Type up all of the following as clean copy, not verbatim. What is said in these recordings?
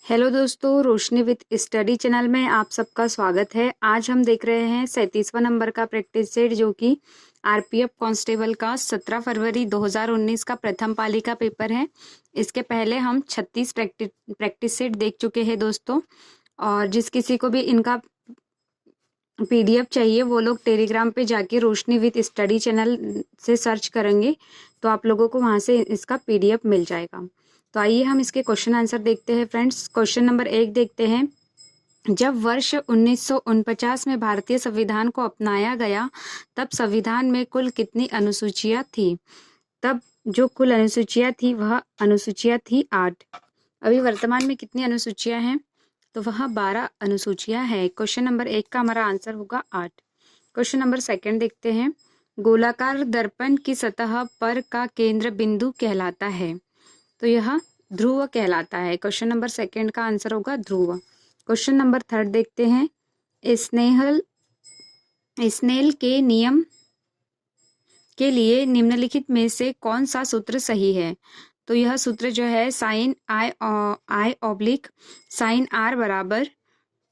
Hello दोस्तों, रोशनी with study channel में आप सबका स्वागत है। आज हम देख रहे हैं 37वां नंबर का प्रैक्टिस सेट जो कि आरपीएफ कांस्टेबल का 17 फरवरी 2019 का प्रथम पाली का पेपर है। इसके पहले हम 36 प्रैक्टिस सेट देख चुके हैं दोस्तों। और जिस किसी को भी इनका पीडीएफ चाहिए वो लोग टेलीग्राम पे जाके रोशनी विद स्टडी चैनल से सर्च करेंगे तो आप लोगों को वहाँ से इसका पीडीएफ मिल जाएगा। तो आइए हम इसके क्वेश्चन आंसर देखते हैं फ्रेंड्स। क्वेश्चन नंबर 1 देखते हैं। जब वर्ष 1949 में भारतीय संविधान को अपनाया गया तब संविधान में कुल कितनी अनुसूचियां थी? तब जो कुल अनुसूचियां थी वह अनुसूचियां थी 8। अभी वर्तमान में कितनी अनुसूचियां हैं? तो वह 12 अनुसूचियां हैं। क्वेश्चन नंबर 1 का हमारा आंसर होगा 8। क्वेश्चन नंबर 2 देखते हैं। गोलाकार दर्पण की सतह पर का केंद्र बिंदु कहलाता है, तो यह ध्रुव कहलाता है। क्वेश्चन नंबर 2 का आंसर होगा ध्रुव। क्वेश्चन नंबर 3 देखते हैं। स्नेल के नियम के लिए निम्नलिखित में से कौन सा सूत्र सही है? तो यह सूत्र जो है sine i oblique sine r बराबर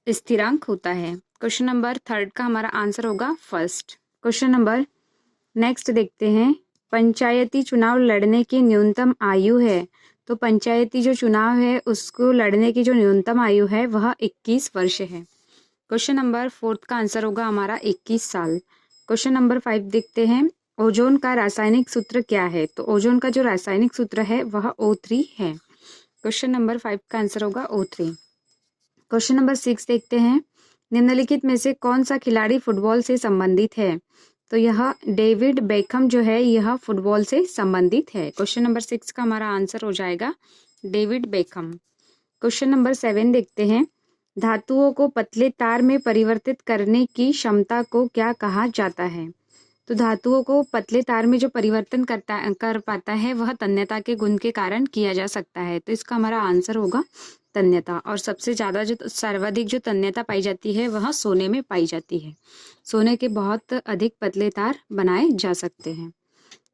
स्थिरांक होता है। क्वेश्चन नंबर 3 का हमारा आंसर होगा फर्स्ट। क्वेश्चन नंबर नेक्स्ट देखते हैं। पंचायती चुनाव लड़ने की न्यूनतम आयु है, तो पंचायती जो चुनाव है उसको लड़ने की जो न्यूनतम आयु है वह 21 वर्ष है। क्वेश्चन नंबर 4 का आंसर होगा हमारा 21 साल। क्वेश्चन नंबर 5 देखते हैं। ओजोन का रासायनिक सूत्र क्या है? तो ओजोन का जो रासायनिक सूत्र है वह O3 है। क्वेश्चन नंबर 5 का आंसर होगा O3। क्वेश्चन नंबर 6 देखते हैं। निम्नलिखित में से कौन सा खिलाड़ी फुटबॉल से संबंधित है? तो यह डेविड बेकहम जो है यह फुटबॉल से संबंधित है। क्वेश्चन नंबर 6 का हमारा आंसर हो जाएगा डेविड बेकहम। क्वेश्चन नंबर 7 देखते हैं। धातुओं को पतले तार में परिवर्तित करने की क्षमता को क्या कहा जाता है? तो धातुओं को पतले तार में जो परिवर्तन कर पाता है वह तन्यता के गुण के कारण किया जा सकता है। तो इसका हमारा आंसर होगा तन्यता। और सबसे ज़्यादा जो सर्वाधिक जो तन्यता पाई जाती है वह सोने में पाई जाती है। सोने के बहुत अधिक पतले तार बनाए जा सकते हैं।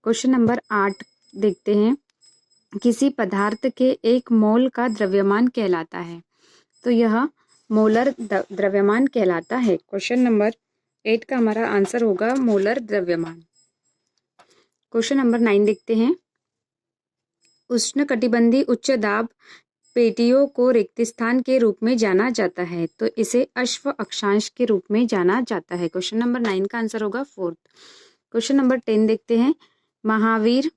क्वेश्चन नंबर 8 देखते हैं। किसी पदार्थ के 1 मोल का द्रव्यमान कहलाता है, तो यह मोलर द्रव्यमान कहलाता है। क्वेश्चन नंबर 8 का हमारा आंसर होगा मोलर द्रव्यमान। क्वेश्चन नंबर 9 देखते हैं। उष्णकटिबंधीय उच्च दाब पेटियों को रिक्त स्थान के रूप में जाना जाता है, तो इसे अश्व अक्षांश के रूप में जाना जाता है। क्वेश्चन नंबर 9 का आंसर होगा 4th। क्वेश्चन नंबर 10 देखते हैं। महावीर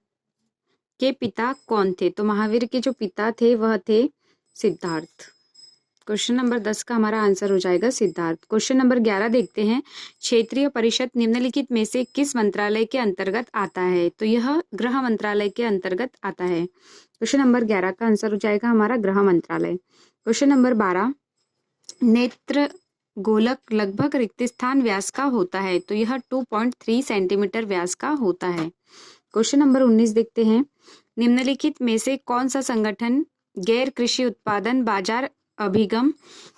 के पिता कौन थे? तो महावीर के जो पिता थे वह थे सिद्धार्थ। क्वेश्चन नंबर 10 का हमारा आंसर हो जाएगा सिद्धार्थ। क्वेश्चन नंबर 11 देखते हैं। क्षेत्रीय परिषद निम्नलिखित में से किस मंत्रालय के अंतर्गत आता है? तो यह गृह मंत्रालय के अंतर्गत आता है। क्वेश्चन नंबर 11 का आंसर हो जाएगा हमारा गृह मंत्रालय। Question number 12। नेत्र गोलक लगभग रिक्त स्थान व्यास का होता है, तो यह 2.3 सेंटीमीटर व्यास का होता है। क्वेश्चन नंबर 19 देखते हैं। निम्नलिखित में से कौन सा संगठन गैर कृषि उत्पादन बाजार अभिगम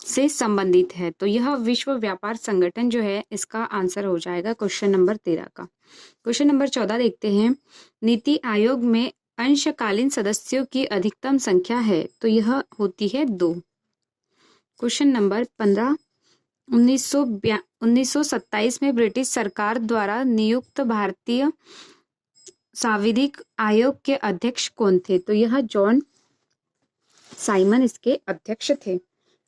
से संबंधित है? तो यह विश्व व्यापार संगठन जो है इसका आंसर हो जाएगा क्वेश्चन नंबर 13 का। क्वेश्चन नंबर 14 देखते हैं। नीति आयोग में अंशकालीन सदस्यों की अधिकतम संख्या है, तो यह होती है 2। Question number 15। 1927 में ब्रिटिश सरकार द्वारा नियुक्त भारतीय सांविधिक आयोग के अध्यक्ष कौन थे? तो यह जॉन साइमन इसके अध्यक्ष थे।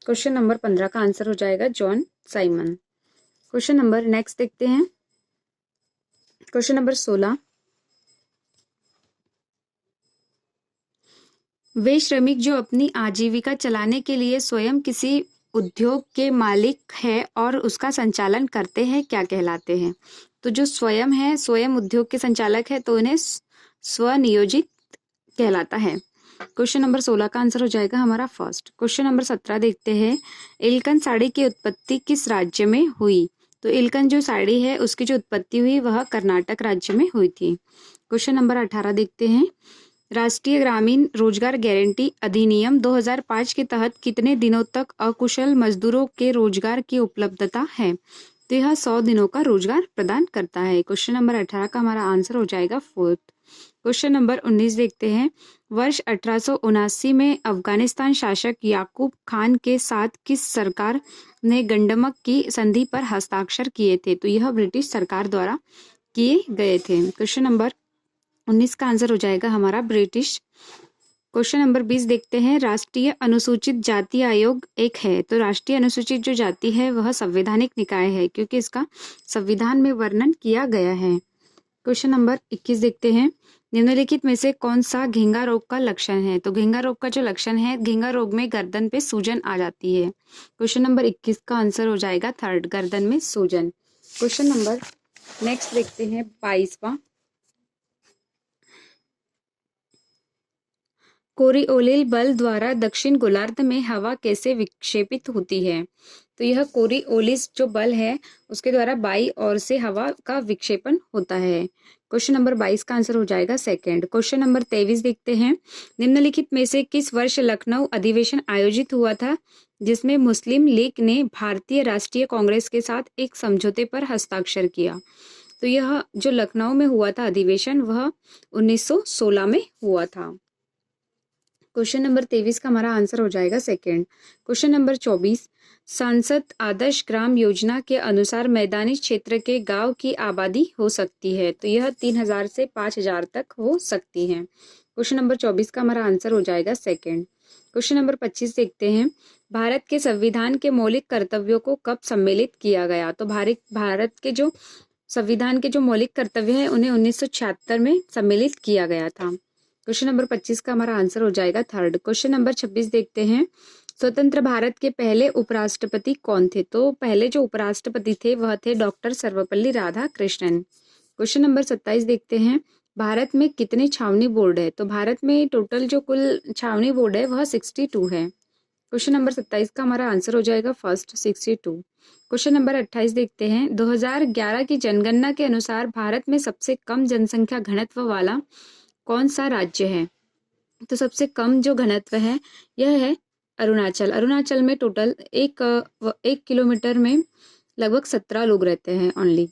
क्वेश्चन नंबर 15 का आंसर हो जाएगा John Simon. Question number next देखते हैं। Question number 16। वे श्रमिक जो अपनी आजीविका चलाने के लिए स्वयं किसी उद्योग के मालिक है और उसका संचालन करते हैं क्या कहलाते हैं? तो जो स्वयं है, स्वयं उद्योग के संचालक है, तो उन्हें स्वनियोजित कहलाता है। क्वेश्चन नंबर 16 का आंसर हो जाएगा हमारा फर्स्ट। क्वेश्चन नंबर 17 देखते हैं। इल्कन साड़ी की उत्पत्ति किस राज्य में हुई? तो इल्कन जो साड़ी है उसकी जो उत्पत्ति हुई वह कर्नाटक राज्य में हुई थी। क्वेश्चन नंबर 18 देखते हैं। राष्ट्रीय ग्रामीण रोजगार गारंटी अधिनियम 2005 के तहत कितने दिनों तक अकुशल मजदूरों के रोजगार की उपलब्धता है? तो यह 100 दिनों का रोजगार प्रदान करता है। क्वेश्चन नंबर 18 का हमारा आंसर हो जाएगा 4th। क्वेश्चन नंबर 19 देखते हैं। वर्ष 1879 में अफगानिस्तान शासक याकूब खान के साथ किस सरकार ने गंडमक की संधि पर हस्ताक्षर किए थे? तो यह ब्रिटिश सरकार द्वारा किए गए थे। क्वेश्चन नंबर 19 का आंसर हो जाएगा हमारा ब्रिटिश। क्वेश्चन नंबर 20 देखते हैं। राष्ट्रीय अनुसूचित जाति आयोग एक है, तो राष्ट्रीय अनुसूचित जो जाति है वह संवैधानिक निकाय है, क्योंकि इसका संविधान में वर्णन किया गया है। क्वेश्चन नंबर 21 देखते हैं। निम्नलिखित में से कौन सा घेंगा रोग का लक्षण है? तो घेंगा रोग का जो लक्षण है, घेंगा रोग में गर्दन पे सूजन आ जाती है। क्वेश्चन नंबर 21 का आंसर हो जाएगा थर्ड, गर्दन में सूजन। क्वेश्चन नंबर नेक्स्ट देखते हैं 22वां। कोरिओलिस बल द्वारा दक्षिण गोलार्ध में हवा कैसे विक्षेपित होती है? तो यह कोरिओलिस जो बल है उसके द्वारा बाई ओर से हवा का विक्षेपण होता है। क्वेश्चन नंबर 22 का आंसर हो जाएगा सेकंड। क्वेश्चन नंबर 23 देखते हैं। निम्नलिखित में से किस वर्ष लखनऊ अधिवेशन आयोजित हुआ था जिसमें मुस्लिम लीग ने भारतीय राष्ट्रीय कांग्रेस के साथ एक समझौते पर हस्ताक्षर किया? तो यह जो लखनऊ में हुआ था अधिवेशन वह 1916 में हुआ था। क्वेश्चन नंबर 23 का हमारा आंसर हो जाएगा सेकंड। Question number 24। सांसद आदर्श ग्राम योजना के अनुसार मैदानी क्षेत्र के गांव की आबादी हो सकती है, तो यह 3000 से 5000 तक हो सकती है। क्वेश्चन नंबर 24 का हमारा आंसर हो जाएगा सेकंड। क्वेश्चन नंबर 25 देखते हैं। भारत के संविधान के मौलिक कर्तव्यों को कब सम्मिलित किया गया? तो भारत के जो संविधान के जो मौलिक कर्तव्य है उन्हें 1976 में सम्मिलित किया गया था। क्वेश्चन नंबर 25 का हमारा आंसर हो जाएगा थर्ड। क्वेश्चन नंबर 26 देखते हैं। स्वतंत्र भारत के पहले उपराष्ट्रपति कौन थे? तो पहले जो उपराष्ट्रपति थे वह थे doctor Sarvepalli Radhakrishnan. Question number 27 देखते हैं। भारत में कितने छावनी बोर्ड है? तो भारत में टोटल जो कुल छावनी बोर्ड है वह 62 है। क्वेश्चन नंबर 27 का हमारा आंसर हो जाएगा फर्स्ट 62। क्वेश्चन नंबर 28 देखते हैं। 2011 की जनगणना के अनुसार भारत में सबसे कम जनसंख्या घनत्व वाला कौन सा राज्य है? तो सबसे कम जो घनत्व है यह है अरुणाचल। अरुणाचल में टोटल एक किलोमीटर में लगभग 17 लोग रहते हैं ओनली।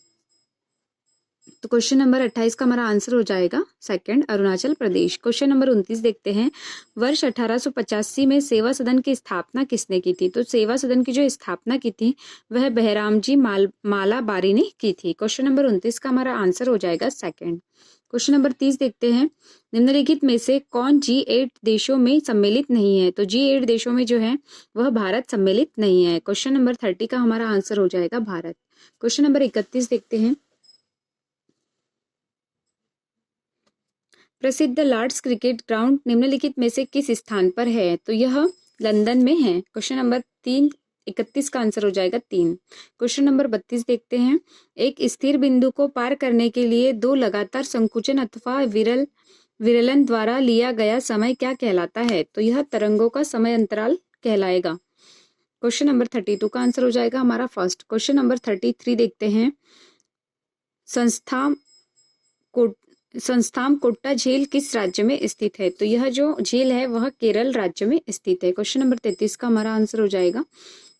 तो क्वेश्चन नंबर 28 का हमारा आंसर हो जाएगा second, Arunachal Pradesh. Question number 29 देखते हैं। वर्ष 1885 में सेवा सदन की स्थापना किसने की थी? तो सेवा सदन की जो स्थापना की थी वह बहराम जी मालाबारी ने की थी। क्वेश्चन नंबर 29 का हमारा आंसर हो जाएगा सेकंड। क्वेश्चन नंबर 30 देखते हैं। निम्नलिखित में से कौन G8 देशों में सम्मिलित नहीं है? तो G8 देशों में जो है वह भारत सम्मिलित नहीं है। क्वेश्चन नंबर 30 का हमारा आंसर हो जाएगा भारत। क्वेश्चन नंबर 31 देखते हैं। प्रसिद्ध लॉर्ड्स क्रिकेट ग्राउंड निम्नलिखित में से किस स्थान पर है? तो यह लंदन में है। क्वेश्चन नंबर 31 का आंसर हो जाएगा 3। क्वेश्चन नंबर 32 देखते हैं। एक स्थिर बिंदु को पार करने के लिए दो लगातार संकुचन अथवा विरलन द्वारा लिया गया समय क्या कहलाता है? तो यह तरंगों का समय अंतराल कहलाएगा। क्वेश्चन नंबर 32 का आंसर हो जाएगा हमारा फर्स्ट। क्वेश्चन नंबर 33 देखते हैं। संस्थाम कोट्टा झील किस राज्य में स्थित है? तो यह जो झील है वह केरल राज्य में स्थित है। क्वेश्चन नंबर 33 का हमारा आंसर हो जाएगा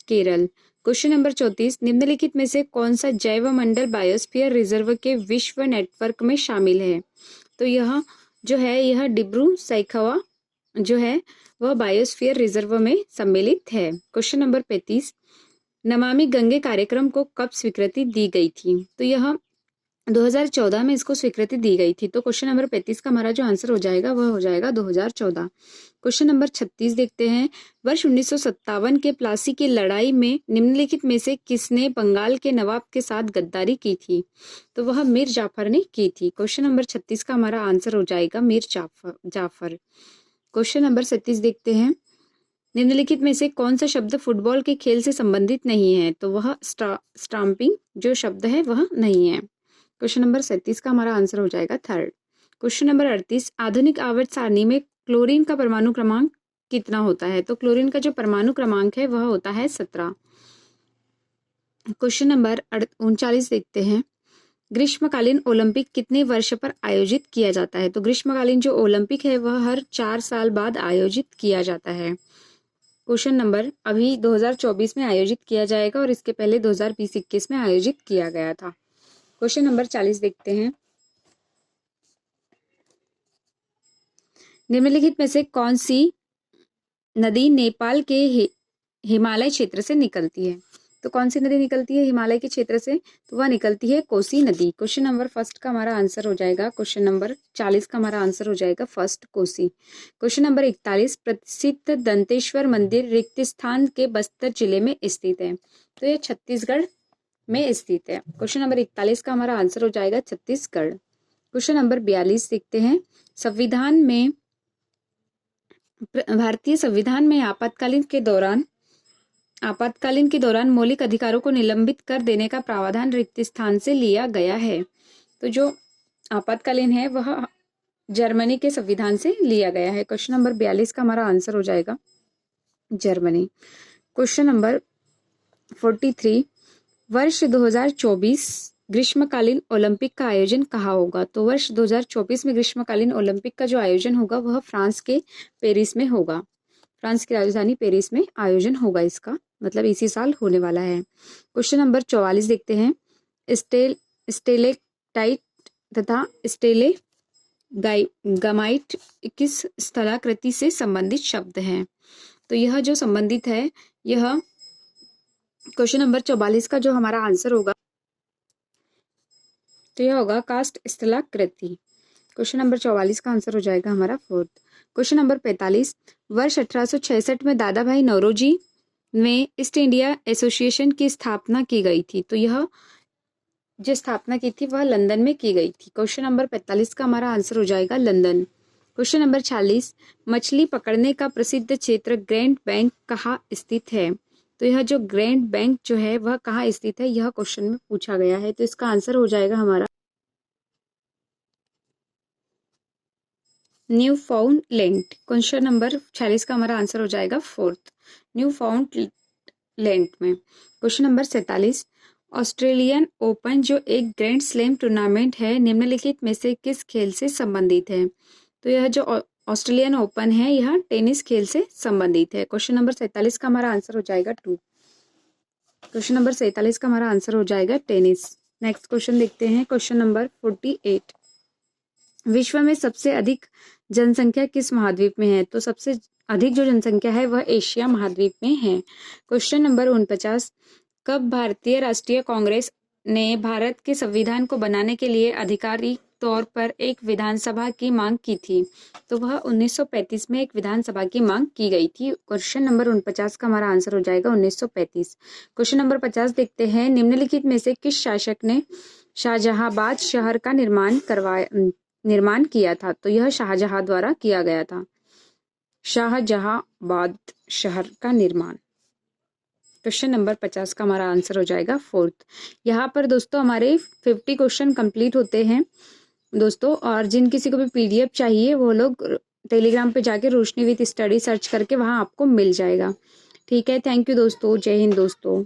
केरल। Question number 34। निम्नलिखित में से कौन सा जैव मंडल बायोस्फीयर रिजर्व के विश्व नेटवर्क में शामिल है? तो यह जो है यह डिब्रू सैखवा जो है वह बायोस्फीयर रिजर्व में सम्मिलित है। Question number 35। नमामि गंगे कार्यक्रम को कब स्वीकृति दी गई थी? तो यह 2014 में इसको स्वीकृति दी गई थी। तो क्वेश्चन नंबर 35 का हमारा जो आंसर हो जाएगा वह हो जाएगा 2014। क्वेश्चन नंबर 36 देखते हैं। वर्ष 1957 के प्लासी की लड़ाई में निम्नलिखित में से किसने बंगाल के नवाब के साथ गद्दारी की थी? तो वह मीर जाफर ने की थी। क्वेश्चन नंबर 36 का हमारा आंसर हो जाएगा मीर जाफर। क्वेश्चन नंबर 37 देखते हैं। निम्नलिखित में से कौन सा शब्द फुटबॉल के खेल से संबंधित नहीं है? तो वह स्टाम्पिंग जो शब्द है वह नहीं है। क्वेश्चन नंबर 37 का हमारा आंसर हो जाएगा थर्ड। Question number 38। आधुनिक आवर्त सारणी में क्लोरीन का परमाणु क्रमांक कितना होता है? तो क्लोरीन का जो परमाणु क्रमांक है वह होता है 17। क्वेश्चन नंबर 39 देखते हैं। ग्रीष्मकालीन ओलंपिक कितने वर्ष पर आयोजित किया जाता है? तो ग्रीष्मकालीन जो ओलंपिक है वह हर 4 साल बाद आयोजित किया जाता है। क्वेश्चन नंबर अभी 2024 में आयोजित किया जाएगा और इसके पहले 2020-21 में आयोजित किया गया था। क्वेश्चन नंबर 40 देखते हैं। निम्नलिखित में से कौन सी नदी नेपाल के हिमालय क्षेत्र से निकलती है? तो कौन सी नदी निकलती है हिमालय के क्षेत्र से? तो वह निकलती है कोसी नदी। क्वेश्चन नंबर फर्स्ट का हमारा आंसर हो जाएगा, क्वेश्चन नंबर 40 का हमारा आंसर हो जाएगा फर्स्ट कोसी। क्वेश्चन नंबर 41, प्रसिद्ध दंतेश्वर मंदिर रिक्त स्थान के बस्तर जिले में स्थित है। तो यह छत्तीसगढ़ में स्थित है। क्वेश्चन नंबर 41 का हमारा आंसर हो जाएगा छत्तीसगढ़। क्वेश्चन नंबर 42 देखते हैं, संविधान में भारतीय संविधान में आपातकालीन के दौरान मौलिक अधिकारों को निलंबित कर देने का प्रावधान रिक्त स्थान से लिया गया है। तो जो आपातकालीन है वह जर्मनी के संविधान से लिया गया है। क्वेश्चन नंबर 42 का हमारा आंसर हो जाएगा जर्मनी। क्वेश्चन नंबर 43, वर्ष 2024 ग्रीष्मकालीन ओलंपिक का आयोजन कहाँ होगा? तो वर्ष 2024 में ग्रीष्मकालीन ओलंपिक का जो आयोजन होगा वह फ्रांस के पेरिस में होगा। फ्रांस की राजधानी पेरिस में आयोजन होगा इसका, मतलब इसी साल होने वाला है। क्वेश्चन नंबर 44 देखते हैं, स्टेलेक्टाइट तथा स्टेलेगामाइट किस स्थलाकृति से संबंधित शब्द हैं? तो यह जो संबंधित है, यह क्वेश्चन नंबर 44 का जो हमारा आंसर होगा तो यह होगा कास्ट स्थलाकृति। क्वेश्चन नंबर 44 का आंसर हो जाएगा हमारा फोर्थ। क्वेश्चन नंबर 45, वर्ष 1866 में दादा भाई नौरोजी में ईस्ट इंडिया एसोसिएशन की स्थापना की गई थी। तो यह जो स्थापना की थी वह लंदन में की गई थी। क्वेश्चन नंबर 45 का हमारा आंसर हो जाएगा लंदन। क्वेश्चन नंबर 46, मछली पकड़ने का प्रसिद्ध क्षेत्र ग्रैंड बैंक कहाँ स्थित है? तो यह जो ग्रैंड बैंक जो है वह कहाँ स्थित है, यह क्वेश्चन में पूछा गया है। तो इसका आंसर हो जाएगा हमारा न्यू फाउंडलैंड। क्वेश्चन नंबर 46 का हमारा आंसर हो जाएगा फोर्थ, न्यू फाउंडलैंड में। क्वेश्चन नंबर 47, ऑस्ट्रेलियन ओपन जो एक ग्रैंड स्लैम टूर्नामेंट है निम्नलिखित में से किस खेल से संबंधित है? तो यह जो ऑस्ट्रेलियन ओपन है यह टेनिस खेल से संबंधित है। क्वेश्चन नंबर 47 का हमारा आंसर हो जाएगा 2। क्वेश्चन नंबर 47 का हमारा आंसर हो जाएगा टेनिस। नेक्स्ट क्वेश्चन देखते हैं, क्वेश्चन नंबर 48, विश्व में सबसे अधिक जनसंख्या किस महाद्वीप में है? तो सबसे अधिक जो जनसंख्या है वह एशिया महाद्वीप में है। क्वेश्चन नंबर 49, कब भारतीय राष्ट्रीय कांग्रेस ने भारत के संविधान को बनाने के लिए आधिकारिक तौर पर एक विधानसभा की मांग की थी? तो वह 1935 में एक विधानसभा की मांग की गई थी। क्वेश्चन नंबर 49 का हमारा आंसर हो जाएगा 1935। क्वेश्चन नंबर 50 देखते हैं, निम्नलिखित में से किस शासक ने शाहजहांबाद शहर का निर्माण किया था? तो यह शाहजहां द्वारा किया गया था, शाहजहांबाद शहर का निर्माण। क्वेश्चन नंबर 50 का हमारा आंसर हो जाएगा फोर्थ। यहाँ पर दोस्तों हमारे 50 क्वेश्चन कंप्लीट होते हैं दोस्तों, और जिन किसी को भी PDF चाहिए वो लोग टेलीग्राम पे जाके रोशनी विद स्टडी सर्च करके वहाँ आपको मिल जाएगा। ठीक है, थैंक यू दोस्तों, जय हिंद दोस्तों।